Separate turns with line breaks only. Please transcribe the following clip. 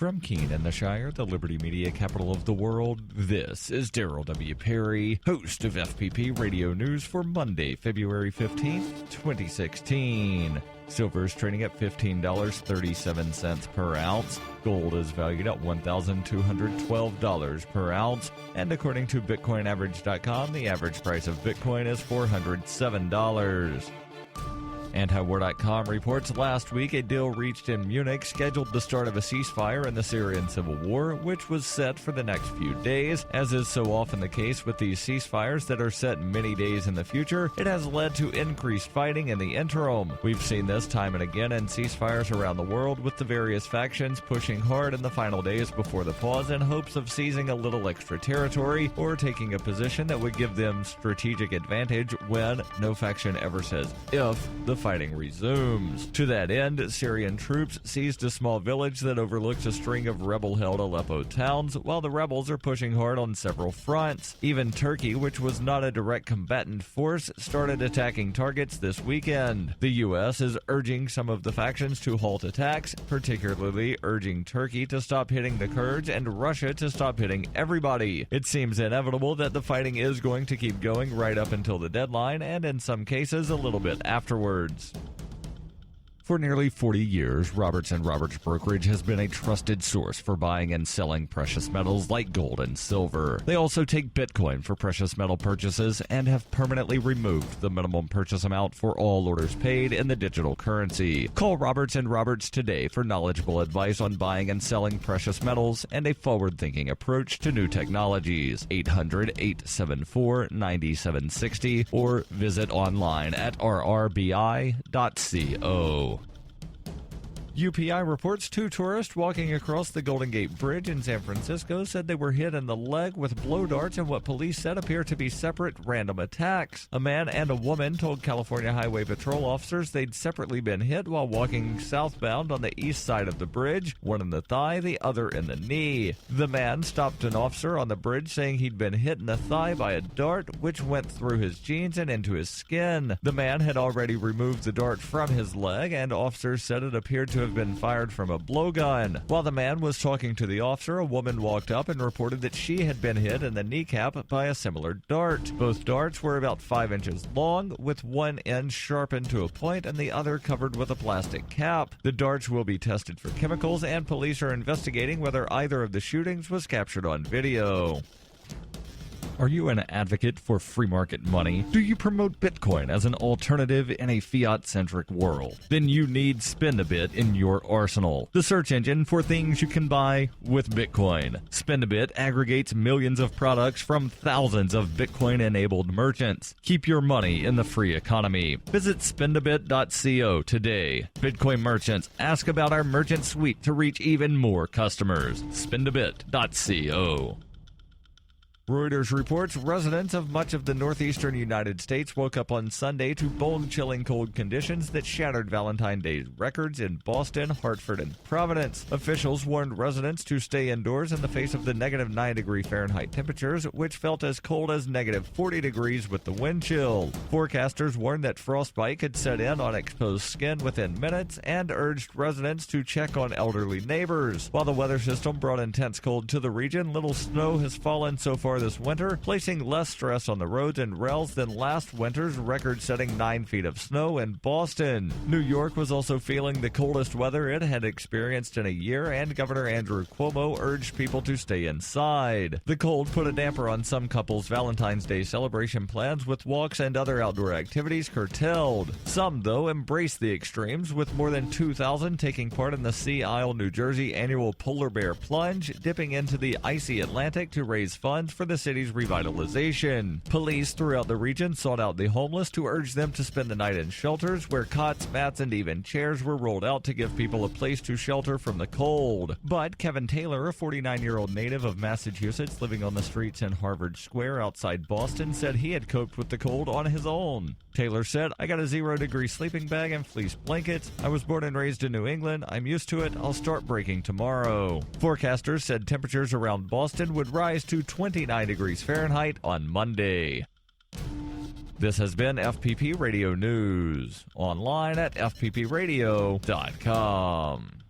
From Keene in the Shire, the Liberty Media capital of the world, this is Daryl W. Perry, host of FPP Radio News for Monday, February 15th, 2016. Silver is trading at $15.37 per ounce. Gold is valued at $1,212 per ounce. And according to BitcoinAverage.com, the average price of Bitcoin is $407. Antiwar.com reports last week a deal reached in Munich scheduled the start of a ceasefire in the Syrian civil war, which was set for the next few days. As is so often the case with these ceasefires that are set many days in the future, it has led to increased fighting in the interim. We've seen this time and again in ceasefires around the world, with the various factions pushing hard in the final days before the pause in hopes of seizing a little extra territory or taking a position that would give them strategic advantage when no faction ever says if the fighting resumes. To that end, Syrian troops seized a small village that overlooks a string of rebel-held Aleppo towns, while the rebels are pushing hard on several fronts. Even Turkey, which was not a direct combatant force, started attacking targets this weekend. The U.S. is urging some of the factions to halt attacks, particularly urging Turkey to stop hitting the Kurds and Russia to stop hitting everybody. It seems inevitable that the fighting is going to keep going right up until the deadline, and in some cases a little bit afterwards. For nearly 40 years, Roberts & Roberts Brokerage has been a trusted source for buying and selling precious metals like gold and silver. They also take Bitcoin for precious metal purchases and have permanently removed the minimum purchase amount for all orders paid in the digital currency. Call Roberts & Roberts today for knowledgeable advice on buying and selling precious metals and a forward-thinking approach to new technologies. 800-874-9760 or visit online at rrbi.co. UPI reports two tourists walking across the Golden Gate Bridge in San Francisco said they were hit in the leg with blow darts in what police said appear to be separate random attacks. A man and a woman told California Highway Patrol officers they'd separately been hit while walking southbound on the east side of the bridge, one in the thigh, the other in the knee. The man stopped an officer on the bridge saying he'd been hit in the thigh by a dart, which went through his jeans and into his skin. The man had already removed the dart from his leg, and officers said it appeared to have been fired from a blowgun. While the man was talking to the officer, a woman walked up and reported that she had been hit in the kneecap by a similar dart. Both darts were about 5 inches long, with one end sharpened to a point and the other covered with a plastic cap. The darts will be tested for chemicals, and police are investigating whether either of the shootings was captured on video. Are you an advocate for free market money? Do you promote Bitcoin as an alternative in a fiat-centric world? Then you need SpendABit in your arsenal, the search engine for things you can buy with Bitcoin. SpendABit aggregates millions of products from thousands of Bitcoin-enabled merchants. Keep your money in the free economy. Visit SpendABit.co today. Bitcoin merchants, ask about our merchant suite to reach even more customers. SpendABit.co. Reuters reports residents of much of the northeastern United States woke up on Sunday to bone-chilling cold conditions that shattered Valentine Day records in Boston, Hartford, and Providence. Officials warned residents to stay indoors in the face of the negative 9 degree Fahrenheit temperatures, which felt as cold as negative 40 degrees with the wind chill. Forecasters warned that frostbite could set in on exposed skin within minutes and urged residents to check on elderly neighbors. While the weather system brought intense cold to the region, little snow has fallen so far this winter, placing less stress on the roads and rails than last winter's record-setting 9 feet of snow in Boston. New York was also feeling the coldest weather it had experienced in a year, and Governor Andrew Cuomo urged people to stay inside. The cold put a damper on some couples' Valentine's Day celebration plans, with walks and other outdoor activities curtailed. Some, though, embraced the extremes, with more than 2,000 taking part in the Sea Isle, New Jersey annual Polar Bear Plunge, dipping into the icy Atlantic to raise funds for the city's revitalization. Police throughout the region sought out the homeless to urge them to spend the night in shelters where cots, mats, and even chairs were rolled out to give people a place to shelter from the cold. But Kevin Taylor, a 49-year-old native of Massachusetts living on the streets in Harvard Square outside Boston, said he had coped with the cold on his own. Taylor said, "I got a 0-degree sleeping bag and fleece blankets. I was born and raised in New England. I'm used to it. I'll start breaking tomorrow." Forecasters said temperatures around Boston would rise to 29 degrees Fahrenheit on Monday. This has been FPP Radio News, online at fppradio.com.